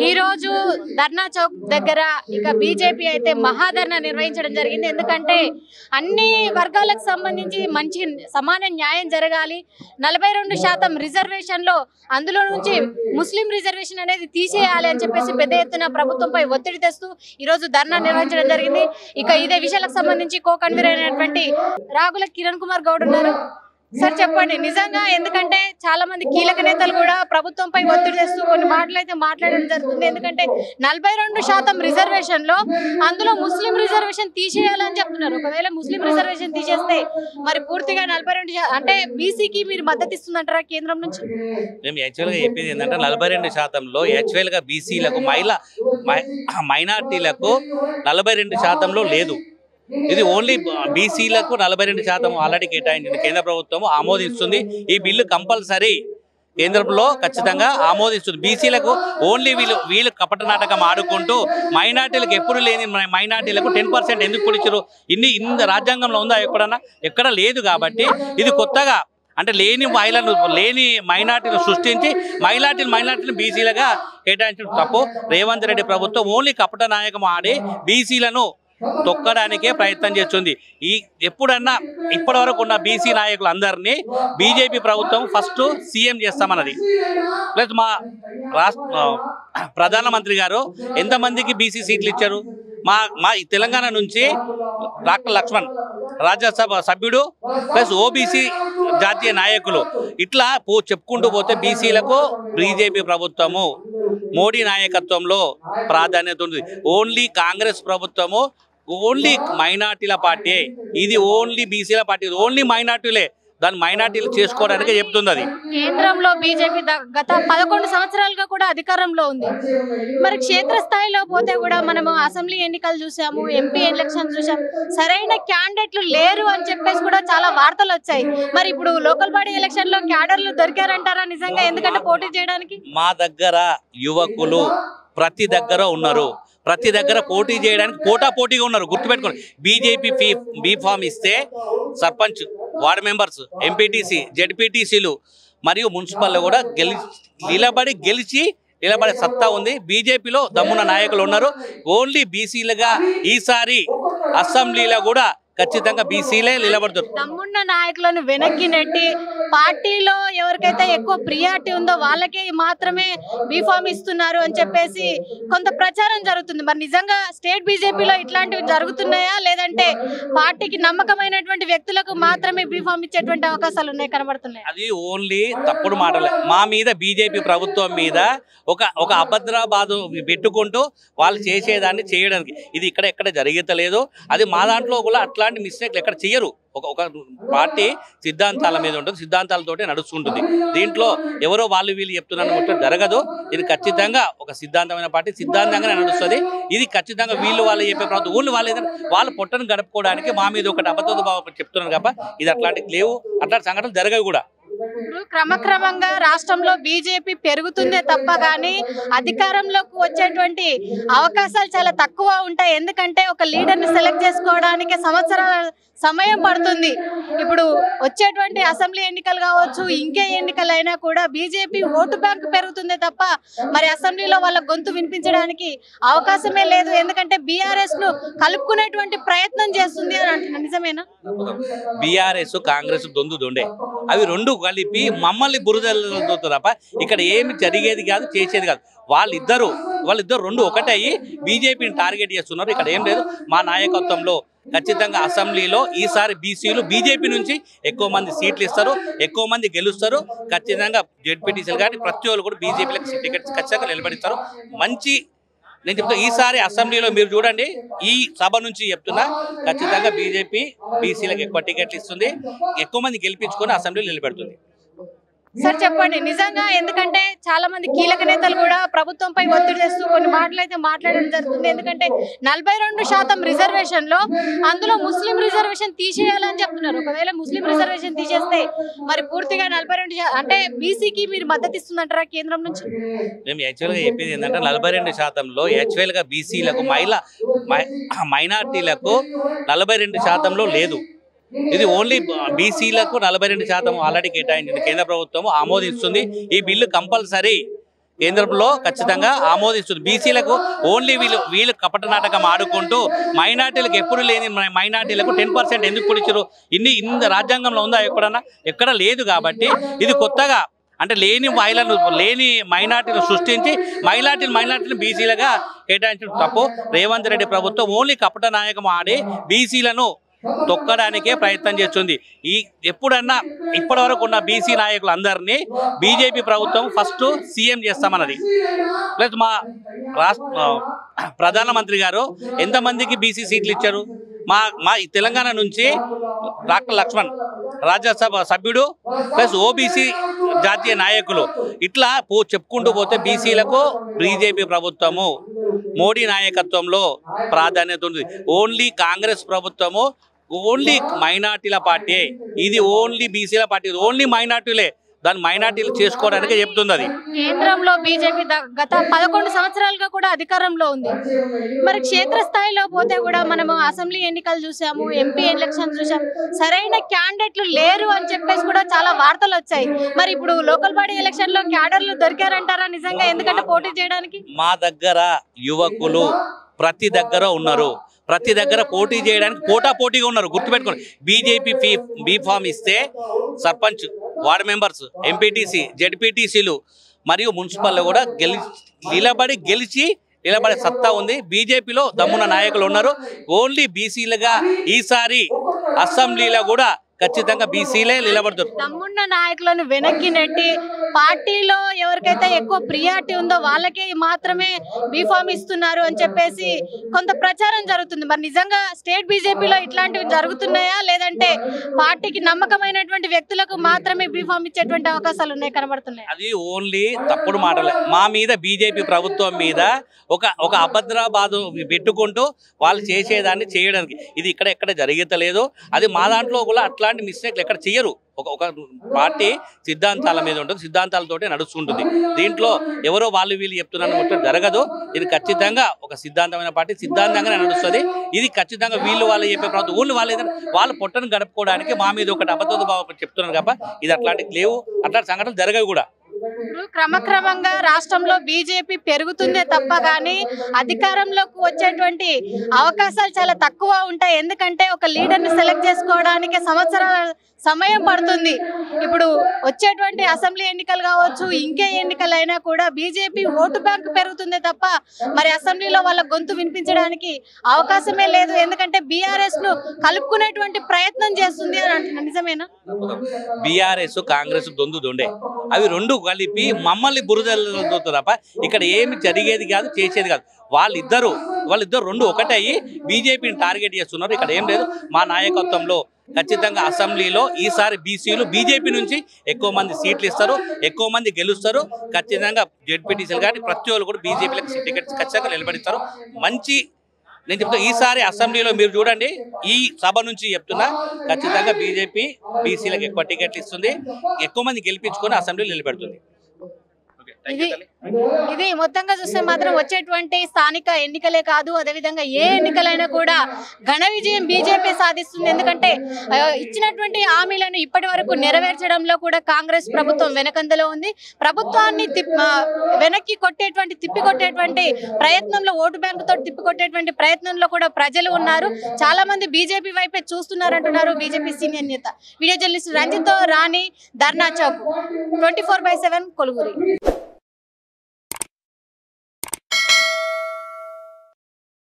ఈ రోజు ధర్నా చౌక్ దగ్గర ఇక బీజేపీ అయితే మహాధర్నా నిర్వహించడం జరిగింది. ఎందుకంటే అన్ని వర్గాలకు సంబంధించి మంచి సమాన న్యాయం జరగాలి. 42% రిజర్వేషన్లో అందులో నుంచి ముస్లిం రిజర్వేషన్ అనేది తీసేయాలి అని చెప్పేసి పెద్ద ఎత్తున ప్రభుత్వంపై ఒత్తిడి తెస్తూ ఈరోజు ధర్నా నిర్వహించడం జరిగింది. ఇక ఇదే విషయాలకు సంబంధించి కో కన్వీనర్ అయినటువంటి రాగుల కిరణ్ కుమార్ గౌడ్ ఉన్నారు. సార్ చెప్పండి, నిజంగా ఎందుకంటే చాలా మంది కీలక నేతలు కూడా ప్రభుత్వంపై ఒత్తిడి చేస్తూ కొన్ని మాటలు అయితే మాట్లాడడం జరుగుతుంది. ఎందుకంటే 42% రిజర్వేషన్ లో అందులో ముస్లిం రిజర్వేషన్ తీసేయాలని చెప్తున్నారు. ఒకవేళ ముస్లిం రిజర్వేషన్ తీసేస్తే మరి పూర్తిగా 42 అంటే బీసీకి మీరు మద్దతు ఇస్తుందంటారా కేంద్రం నుంచి? మేము యాక్చువల్గా చెప్పేది ఏంటంటే 42%లో యాక్చువల్గా బీసీలకు మైనార్టీలకు 42%లో లేదు. ఇది ఓన్లీ బీసీలకు 42% ఆల్రెడీ కేటాయించింది. కేంద్ర ప్రభుత్వం ఆమోదిస్తుంది. ఈ బిల్లు కంపల్సరీ కేంద్రంలో ఖచ్చితంగా ఆమోదిస్తుంది. బీసీలకు ఓన్లీ వీళ్ళు కపట నాటకం ఆడుకుంటూ మైనార్టీలకు ఎప్పుడు లేని మైనార్టీలకు 10% ఎందుకు పొడిచారు? ఇంత రాజ్యాంగంలో ఉందా? ఎక్కడ లేదు. కాబట్టి ఇది కొత్తగా అంటే లేని మైనార్టీలు సృష్టించి మైనార్టీలు బీసీలుగా కేటాయించడం తప్పు. రేవంత్ రెడ్డి ప్రభుత్వం ఓన్లీ కపట నాయకం ఆడి బీసీలను తొక్కడానికే ప్రయత్నం చేస్తుంది. ఎప్పుడన్నా ఇప్పటి వరకు ఉన్న బీసీ నాయకులందరినీ బీజేపీ ప్రభుత్వం ఫస్ట్ సీఎం చేస్తామన్నది. ప్లస్ మా రాష్ట్ర ప్రధానమంత్రి గారు ఎంతమందికి బీసీ సీట్లు ఇచ్చారు? మా తెలంగాణ నుంచి డాక్టర్ లక్ష్మణ్ రాజ్యసభ సభ్యుడు ప్లస్ ఓబీసీ జాతీయ నాయకులు ఇట్లా చెప్పుకుంటూ పోతే బీసీలకు బీజేపీ ప్రభుత్వము మోడీ నాయకత్వంలో ప్రాధాన్యత ఉంది. ఓన్లీ కాంగ్రెస్ ప్రభుత్వము ఓన్లీ మైనార్టీల పార్టీ. ఇది ఓన్లీ బీసీల పార్టీ, ఓన్లీ మైనార్టీలే. దాని మైనార్టీలు చేసుకోవడానికి చెప్తుంది. అది కేంద్రంలో బీజేపీ గత 11 సంవత్సరాలుగా కూడా అధికారంలో ఉంది. మరి క్షేత్రస్థాయిలో పోతే కూడా మనము అసెంబ్లీ ఎన్నికలు చూసాము, ఎంపీ ఎలక్షన్ చూసాము, సరైన క్యాండిడేట్లు లేరు అని చెప్పేసి కూడా చాలా వార్తలు వచ్చాయి. మరి ఇప్పుడు లోకల్ బాడీ ఎలక్షన్ లో క్యాడర్లు దొరికారంటారా నిజంగా? ఎందుకంటే పోటీ చేయడానికి మా దగ్గర యువకులు ప్రతి దగ్గర ఉన్నారు. ప్రతి దగ్గర పోటీ చేయడానికి పోటీగా ఉన్నారు. గుర్తుపెట్టుకోండి, బీజేపీ బీఫామ్ ఇస్తే సర్పంచ్, వార్డు మెంబర్స్, ఎంపీటీసీ, జెడ్పీటీసీలు మరియు మున్సిపల్లో కూడా గెలిచి నిలబడే సత్తా ఉంది. బీజేపీలో దమ్మున నాయకులు ఉన్నారు. ఓన్లీ బీసీలుగా ఈసారి అసెంబ్లీలో కూడా ఖచ్చితంగా బీసీలే నిలబడతారు. దమ్మున్న నాయకులను వెనక్కి నెట్టి పార్టీలో ఎవరికైతే ఎక్కువ ప్రియారిటీ ఉందో వాళ్ళకే మాత్రమే బీఫామ్ ఇస్తున్నారు అని చెప్పేసి కొంత ప్రచారం జరుగుతుంది. మరి నిజంగా స్టేట్ బీజేపీలో ఇట్లాంటివి జరుగుతున్నాయా, లేదంటే పార్టీకి నమ్మకమైనటువంటి వ్యక్తులకు మాత్రమే బీఫామ్ ఇచ్చేటువంటి అవకాశాలు ఉన్నాయి కనబడుతున్నాయి? అది ఓన్లీ తప్పుడు మాటలే. మా మీద బీజేపీ ప్రభుత్వం మీద ఒక అభద్రాబాదు పెట్టుకుంటూ వాళ్ళు చేసేదాన్ని చేయడానికి ఇది ఎక్కడ జరుగుతలేదు. అది మా దాంట్లో కూడా అట్లాంటి మిస్టేక్లు ఎక్కడ చెయ్యరు. ఒక పార్టీ సిద్ధాంతాల మీద ఉంటుంది, సిద్ధాంతాలతోటే నడుచుకుంటుంది. దీంట్లో ఎవరో వీళ్ళు చెప్తున్నారు జరగదు. ఇది ఖచ్చితంగా ఒక సిద్ధాంతమైన పార్టీ సిద్ధాంతంగానే నడుస్తుంది. ఇది ఖచ్చితంగా వాళ్ళు చెప్పే ప్రభుత్వం ఊళ్ళు వాళ్ళ పొట్టను గడుపుకోవడానికి మా మీద ఒకటి అబద్ధ భావం చెప్తున్నారు కాబట్టి ఇది అట్లాంటివి లేవు. అట్లాంటి సంఘటనలు జరగవు కూడా. ఇప్పుడు క్రమక్రమంగా రాష్ట్రంలో బీజేపీ పెరుగుతుందే తప్ప కానీ అధికారంలోకి వచ్చేటువంటి అవకాశాలు చాలా తక్కువ ఉంటాయి. ఎందుకంటే ఒక లీడర్ని సెలెక్ట్ చేసుకోవడానికి సంవత్సరాల సమయం పడుతుంది. ఇప్పుడు వచ్చేటువంటి అసెంబ్లీ ఎన్నికలు కావచ్చు, ఇంకే ఎన్నికలు అయినా కూడా బీజేపీ ఓటు బ్యాంక్ పెరుగుతుందే తప్ప మరి అసెంబ్లీలో వాళ్ళ గొంతు వినిపించడానికి అవకాశమే లేదు. ఎందుకంటే బీఆర్ఎస్ ను కలుపుకునేటువంటి ప్రయత్నం చేస్తుంది అని అంటున్నారు. నిజమేనా? బీఆర్ఎస్ కాంగ్రెస్ దొండే అవి రెండు కలిపి మమ్మల్ని బురదలతో తప్ప ఇక్కడ ఏమి జరిగేది కాదు, చేసేది కాదు. వాళ్ళిద్దరు రెండు ఒకటే అయ్యి బీజేపీని టార్గెట్ చేస్తున్నారు. ఇక్కడ ఏం లేదు. మా నాయకత్వంలో ఖచ్చితంగా అసెంబ్లీలో ఈసారి బీసీలు బీజేపీ నుంచి ఎక్కువ మంది సీట్లు ఇస్తారు, ఎక్కువ మంది గెలుస్తారు. ఖచ్చితంగా జెడ్పీటీసీలు కానీ ప్రతి ఒళ్ళు కూడా బీజేపీలకు టికెట్స్ ఖచ్చితంగా నిలబడిస్తారు. నేను చెప్తా, ఈసారి అసెంబ్లీలో మీరు చూడండి, ఈ సభ నుంచి చెప్తున్నా ఖచ్చితంగా బీజేపీ బీసీలకు ఎక్కువ టికెట్లు ఇస్తుంది, ఎక్కువ మంది గెలిపించుకొని అసెంబ్లీలో నిలబెడుతుంది. సార్ చెప్పండి, నిజంగా ఎందుకంటే చాలా మంది కీలక నేతలు కూడా ప్రభుత్వంపై ఒత్తిడి చేస్తూ కొన్ని మాటలు అయితే మాట్లాడడం జరుగుతుంది. ఎందుకంటే 42% రిజర్వేషన్ లో అందులో ముస్లిం రిజర్వేషన్ తీసేయాలని చెప్తున్నారు. ఒకవేళ ముస్లిం రిజర్వేషన్ తీసేస్తే మరి పూర్తిగా 42 అంటే బీసీకి మీరు మద్దతు ఇస్తుందంటారా కేంద్రం నుంచి? మేము యాక్చువల్గా చెప్పేది ఏంటంటే 42%లో యాక్చువల్గా బీసీలకు మైనార్టీలకు 42%లో లేదు. ఇది ఓన్లీ బీసీలకు 42% ఆల్రెడీ కేటాయించింది. కేంద్ర ప్రభుత్వం ఆమోదిస్తుంది. ఈ బిల్లు కంపల్సరీ కేంద్రంలో ఖచ్చితంగా ఆమోదిస్తుంది. బీసీలకు ఓన్లీ వీళ్ళు కపట నాటకం ఆడుకుంటూ మైనార్టీలకు ఎప్పుడు లేని మైనార్టీలకు 10% ఎందుకు పొడిచారు? ఇంత రాజ్యాంగంలో ఉందా ఎక్కడన్నా? ఎక్కడ లేదు. కాబట్టి ఇది కొత్తగా అంటే లేని మైనార్టీలు సృష్టించి మైనార్టీలు బీసీలుగా కేటాయించడం తప్పు. రేవంత్ రెడ్డి ప్రభుత్వం ఓన్లీ కపట నాయకం ఆడి బీసీలను తొక్కడానికే ప్రయత్నం చేస్తుంది. ఎప్పుడన్నా ఇప్పటి వరకు ఉన్న బీసీ నాయకులు అందరినీ బీజేపీ ప్రభుత్వం ఫస్ట్ సీఎం చేస్తామన్నది. ప్లస్ మా రాష్ట్ర ప్రధానమంత్రి గారు ఎంతమందికి బీసీ సీట్లు ఇచ్చారు? మా తెలంగాణ నుంచి డాక్టర్ లక్ష్మణ్ రాజ్యసభ సభ్యుడు ప్లస్ ఓబీసీ జాతీయ నాయకులు ఇట్లా చెప్పుకుంటూ పోతే బీసీలకు బీజేపీ ప్రభుత్వము మోడీ నాయకత్వంలో ప్రాధాన్యత ఉంది. ఓన్లీ కాంగ్రెస్ ప్రభుత్వము ఓన్లీ మైనార్టీల పార్టీ, ఇది ఓన్లీ బీసీల పార్టీ, ఓన్లీ మైనార్టీలే. దాని మైనార్టీలు చేసుకోవడానికి చెప్తుంది. అది కేంద్రంలో బీజేపీ గత 11 సంవత్సరాలుగా కూడా అధికారంలో ఉంది. మరి క్షేత్రస్థాయిలో పోతే కూడా మనము అసెంబ్లీ ఎన్నికలు చూసాము, ఎంపీ ఎలక్షన్ చూసాము, సరైన క్యాండిడేట్లు లేరు అని చెప్పేసి కూడా చాలా వార్తలు వచ్చాయి. మరి ఇప్పుడు లోకల్ బాడీ ఎలక్షన్ లో క్యాడర్లు దొరికారంటారా నిజంగా? ఎందుకంటే పోటీ చేయడానికి మా దగ్గర యువకులు ప్రతి దగ్గర ఉన్నారు, ప్రతి దగ్గర పోటీ చేయడానికి పోటీగా ఉన్నారు. గుర్తుపెట్టుకోండి, బీజేపీ బీఫామ్ ఇస్తే సర్పంచ్, వార్డు మెంబర్స్, ఎంపీటీసీ, జెడ్పీటీసీలు మరియు మున్సిపల్లో కూడా గెలిచి నిలబడే సత్తా ఉంది. బీజేపీలో దమ్మున నాయకులు ఉన్నారు. ఓన్లీ బీసీలుగా ఈసారి అసెంబ్లీలో కూడా ఖచ్చితంగా బీసీలే నిలబడతారు. దమ్మున్న నాయకులను వెనక్కి నెట్టి పార్టీలో ఎవరికైతే ఎక్కువ ప్రియారిటీ ఉందో వాళ్ళకే మాత్రమే బీఫామ్ ఇస్తున్నారు అని చెప్పేసి కొంత ప్రచారం జరుగుతుంది. మరి నిజంగా స్టేట్ బీజేపీలో ఇట్లాంటివి జరుగుతున్నాయా, లేదంటే పార్టీకి నమ్మకమైనటువంటి వ్యక్తులకు మాత్రమే బీఫామ్ ఇచ్చేటువంటి అవకాశాలు ఉన్నాయి కనబడుతున్నాయి? అది ఓన్లీ తప్పుడు మాటలే. మా మీద బీజేపీ ప్రభుత్వం మీద ఒక అభద్రబాదు పెట్టుకుంటూ వాళ్ళు చేసేదాన్ని చేయడానికి ఇది ఎక్కడ జరగలేదు. అది మా దాంట్లో కూడా అట్లాంటి మిస్టేక్లు ఎక్కడ చేయరు. ఒక పార్టీ సిద్ధాంతాల మీద ఉంటుంది, సిద్ధాంతాలతోటే నడుస్తుంటుంది. దీంట్లో ఎవరో వీళ్ళు చెప్తున్నారు జరగదు. ఇది ఖచ్చితంగా ఒక సిద్ధాంతమైన పార్టీ, సిద్ధాంతంగానే నడుస్తుంది. ఇది ఖచ్చితంగా వాళ్ళు చెప్పే ప్రభుత్వం ఓన్లీ వాళ్ళ పొట్టను గడుపుకోవడానికి మా మీద ఒకటి అబద్ధ భావం చెప్తున్నారు కాబట్టి ఇది అట్లాంటివి లేవు, అట్లాంటి సంఘటనలు జరగవు కూడా. ఇప్పుడు క్రమక్రమంగా రాష్ట్రంలో బీజేపీ పెరుగుతుందే తప్ప కానీ అధికారంలోకి వచ్చేటువంటి అవకాశాలు చాలా తక్కువ ఉంటాయి. ఎందుకంటే ఒక లీడర్ని సెలెక్ట్ చేసుకోవడానికి సంవత్సరాల సమయం పడుతుంది. ఇప్పుడు వచ్చేటువంటి అసెంబ్లీ ఎన్నికలు కావచ్చు, ఇంకే ఎన్నికలు అయినా కూడా బీజేపీ ఓటు బ్యాంకు పెరుగుతుందే తప్ప మరి అసెంబ్లీలో వాళ్ళ గొంతు వినిపించడానికి అవకాశమే లేదు. ఎందుకంటే బీఆర్ఎస్ ను కలుపుకునేటువంటి ప్రయత్నం చేస్తుంది అని అంటున్నారు. నిజమేనా? బీఆర్ఎస్ కాంగ్రెస్ దొండే అవి రెండు కలిపి మమ్మల్ని బురదలుతుంది తప్ప ఇక్కడ ఏమి జరిగేది కాదు, చేసేది కాదు. వాళ్ళిద్దరు రెండు ఒకటే అయ్యి బీజేపీని టార్గెట్ చేస్తున్నారు. ఇక్కడ ఏం లేదు. మా నాయకత్వంలో ఖచ్చితంగా అసెంబ్లీలో ఈసారి బీసీలు బీజేపీ నుంచి ఎక్కువ మంది సీట్లు ఇస్తారు, ఎక్కువ మంది గెలుస్తారు. ఖచ్చితంగా జెడ్పీటీసీలు కానీ ప్రతి ఒక్కరు కూడా బీజేపీలకు టికెట్స్ ఖచ్చితంగా నిలబడిస్తారు. నేను చెప్తున్నా ఈసారి అసెంబ్లీలో మీరు చూడండి, ఈ సభ నుంచి చెప్తున్నా ఖచ్చితంగా బీజేపీ బీసీలకు ఎక్కువ టికెట్లు ఇస్తుంది, ఎక్కువ మంది గెలిపించుకొని అసెంబ్లీలో నిలబెడుతుంది. ఇది మొత్తంగా చూస్తే మాత్రం వచ్చేటువంటి స్థానిక ఎన్నికలే కాదు, అదేవిధంగా ఏ ఎన్నికలైనా కూడా ఘన విజయం బీజేపీ సాధిస్తుంది. ఎందుకంటే ఇచ్చినటువంటి హామీలను ఇప్పటి వరకు నెరవేర్చడంలో కూడా కాంగ్రెస్ ప్రభుత్వం వెనకందలో ఉంది. ప్రభుత్వాన్ని తిప్పికొట్టేటువంటి ప్రయత్నంలో, ఓటు బ్యాంకుతో తిప్పికొట్టేటువంటి ప్రయత్నంలో కూడా ప్రజలు ఉన్నారు. చాలా మంది బీజేపీ వైపే చూస్తున్నారంటున్నారు బీజేపీ సీనియర్ నేత. వీడియో జర్నలిస్ట్ రంజిత్తో రాణి, ధర్నా చౌక్, 24/7 కొలుగురి.